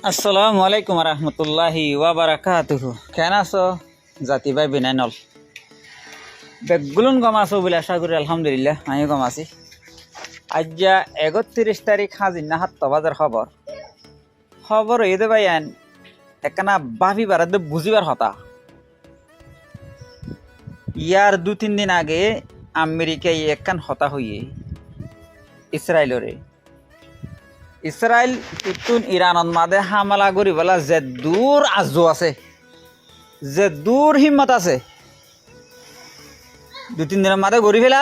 আসসালামু আলাইকুম রহমতুল্লাহি ওয়াবারাকাতুহু। কেন আছো জাতি ভাই বিনাইনল? বেগুলুন গম আছো বলে আশা করি। আলহামদুলিল্লাহ আমিও গম আছি। আজ 31 তারিখ হাজিনা 7 বাজার খবর এদে ভাই আন একখানা ভাবিবার বুঝিবার হতা। ইয়ার 2-3 দিন আগে আমেরিকায় একখান হতা হইয়ে ইসরায়েল তুতুন ইরানত মাদে হামলা করি বলা যে দূর আজো আছে, যে দূর হিম্মত আছে, 2-3 দিনের মাদে গড়ি ফেলা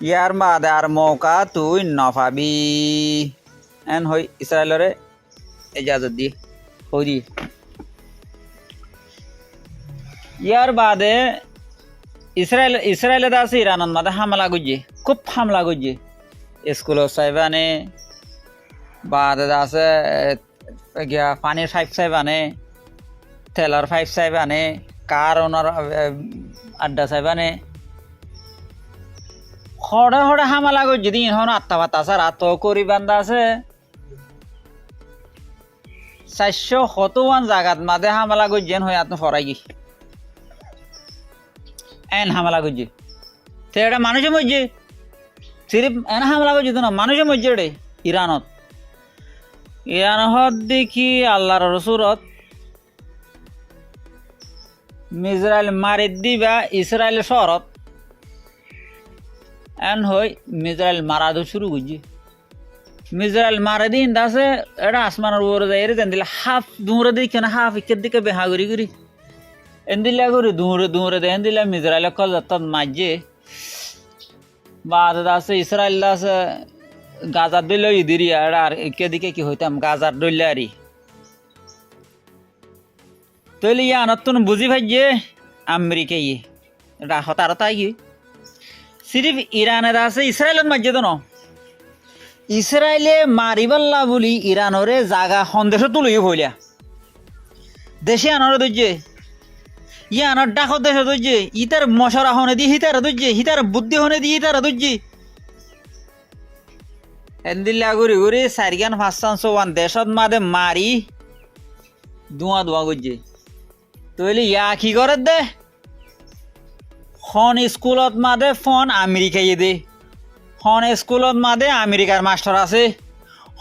ইয়ার মাদে আর মৌকা তুই নফাবি এন হই ইসরায়েলরে এজাজত দিয়ে হই দিয়ে। ইয়ার বাদে ইসরায়েলে আছে ইরানত মাদে হামলা করছে, খুব হামলা করছে। স্কুল সাইবানে বাদে আছে পানির পাইপ সাইবানে, তেলর পাইপ সাইবানে, কার ওনার আড্ডা সাইবানে হড়ে হড়ে হামলা করছে। দিন হন আত্মা পাতা আছে, রাত করি বান্ধা আছে 400 জায়গাত মাদে হামলা করছেন হয়ে আপনি ফরাই গি এন হামলা করছে। তো এটা মানুষের মধ্যে সিরিফ এনে হামলা করছে তো না, মানুষের মধ্যে রে ইরানত দেখি আল্লাহর রসুরত মিজরাইল মারি দিবা ইসরায়েল শহরত এন হই মিজরাইল মারা শুরু করছে। মিজরাইল মারে দিন দাসে এটা আসমানের উপরে যাই যেন দিলে হাফ দুমরে দিকে না হাফ ইকের দিকে বেহা করি করি এন দিলে করি দুমরে দেন দিলে মিজরাইল কল যাত মাঝে বাদ আছে ইসরায়েল আছে গাজার দইল ইদিরি আর একে দিকে কি হইতাম গাজার দইলে আরি তৈলে ইয়া নতুন বুঝি ভাইয়ে আমেরিকা ইয়ে রাহত আর তাই কি সিরিফ ইরানের আছে ইসরায়েলত মাঝে তো ন ইসরায়েলে মারিবাল্লা বলি ইরানরে জাগা সন্দেশ তুলিও হইলা দেশে আনরে দইছে ইয়া আনার ডাকত দেশে দইছে ইতার মশরা হনে দিয়ে হিতারা দইছে হিতার বুদ্ধি হনে দিয়ে হিতারা দইছে এন্দিল্লা ঘুরি ঘুরি 4-5 দেশত মাদে মারি ধোঁয়া করছে। তৈলি ইয়া কি করে দে হন স্কুলত মাদে ফোন আমেরিকায় দে, হন স্কুলত মাদে আমেরিকার মাস্টার আছে,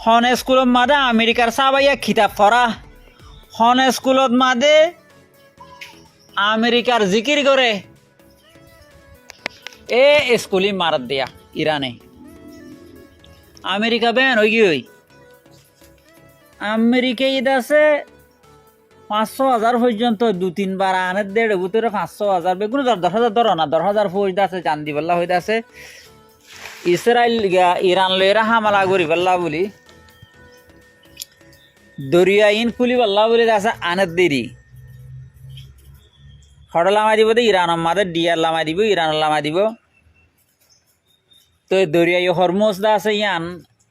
হন স্কুলত মাদে আমেরিকার সাবাইয়া খিতাব পড়া, হন স্কুলত মাদে আমেরিকার জিকির করে এ স্কুলি মারত দিয়া ইরানে আমেরিকা বেন হই কি হই আমেরিকা ঈদ আছে 500,000 পর্যন্ত 2-3 বার আনের দেড় ভিতরে 500,000 বেগুন 10,000 ধরো না 10,000 ফৌজ আছে চান্দি বল্লা হইতে আছে। ইসরায়েল ইরান লইরা হামলা করি বল্লা বলি দরিয়া ইন খুলি বল্লা বলি আছে আনের দেরি হড় লামাই দিব তো ইরান মাদের ডিয়ার লামাই দিব ইরান লামাই দিব। তো দরিয়া হরমোজ দা আছে ইয়ান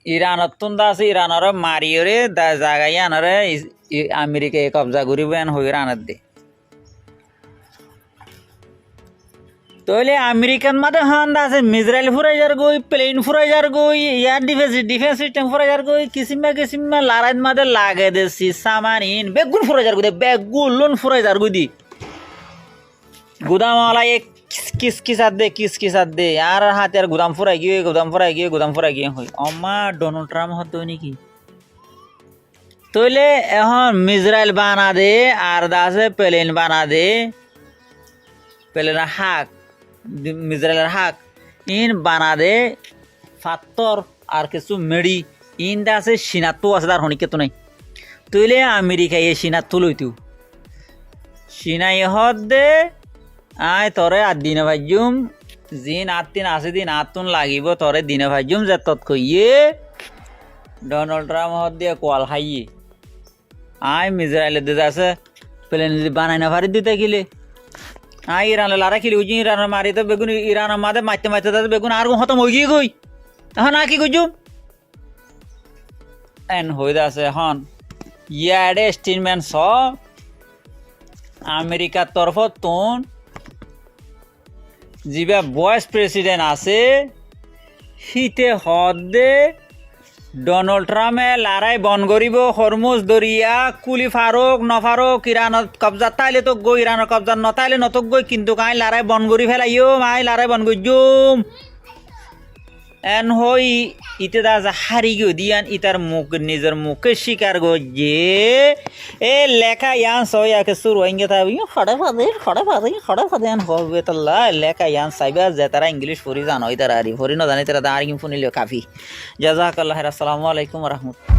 ইরানত দা আছে ইরানর মারিওরে জায়গা ইয়ানরে আমেরিকায় কবজা করিব এন হই রানত দে। তইলে আমেরিকান মাদে হান দা আছে মিজরাইল ফুরাইজার গই প্লেন ফুরাইজার গই ইয়ার ডিফেন্স সিস্টেম ফুরাইজার গই কিসিমা লারাইত মাদে লাগে দেছি সামানিন বেগুন ফুরাইজার গই বেগুন ফুরাইজার গই দি গুদামওয়ালা এক কিসকিসাত দে আর হাতে আর গুদাম ফুরাই গিয়ে হই অমা ডোনাল্ড ট্রাম্প হতো নাকি। তইলে এখন মিজরাইল বানা দে আর দাসে প্লেন বানা দে প্লেনের হাক মিজরাইলের হাক ইন বানা দে ফাত্তর আর কিছু মেডি ইন দাসে সিনাতো আছে তার হনিকে তো নাই। তইলে আমেরিকা এ সিনাতো লইতু সিনাই হদ দে আয় তরে আর দিনে ভাজুম জিন 8 দিন আছে দিন 8 লাগিব তরে দিনে ভাজুম যে তৎ কইয়ে ডোনাল্ড ট্রাম্প হদ দিয়ে কোয়াল খাইয়ে আয় মিজরাইলে দিতে আছে প্লেন যদি বানাই না পারি দিতে গেলে আয় ইরান লারা খেলি উজি ইরানের মারি তো বেগুন ইরানের মাদে মারতে বেগুন আর হতম হয়ে গিয়ে গই এখন আর কি কইজুম এন হইতে আছে এখন ইয়াডে স্টেটমেন্ট স আমেরিকার তরফ তোন যিবা ভাইস প্রেসিডেন্ট আছে হিতে হদে ডোনাল্ড ট্রাম্পে লারাই বন করিব হরমুজ দরিয়া কুলি ফারুক নফারুক ইরানত কবজা তাইলে তো গই ইরানের কবজা নতাইলে নতক গই কিন্তু কাই লারাই বন করি ফেলাইও মাই লারাই বন করি জুম এন হই ইতে দা যা হারি গো দিয়ান ইতার মুখ নিজের মুখে স্বীকার গো যে এ লেখা ইয়ান সয়াকে শুরু হইঙ্গে তা খড়ে ফাদে হবে তাল্লা লেখা ইয়ান সাইবা যে তারা ইংলিশ পড়ি জানো তারা আরি পড়ি না জানি তারা দা আরি ফুনিলে কাফি জাযাকাল্লাহ আসসালামু আলাইকুম ওয়া রাহমাতুল্লাহ।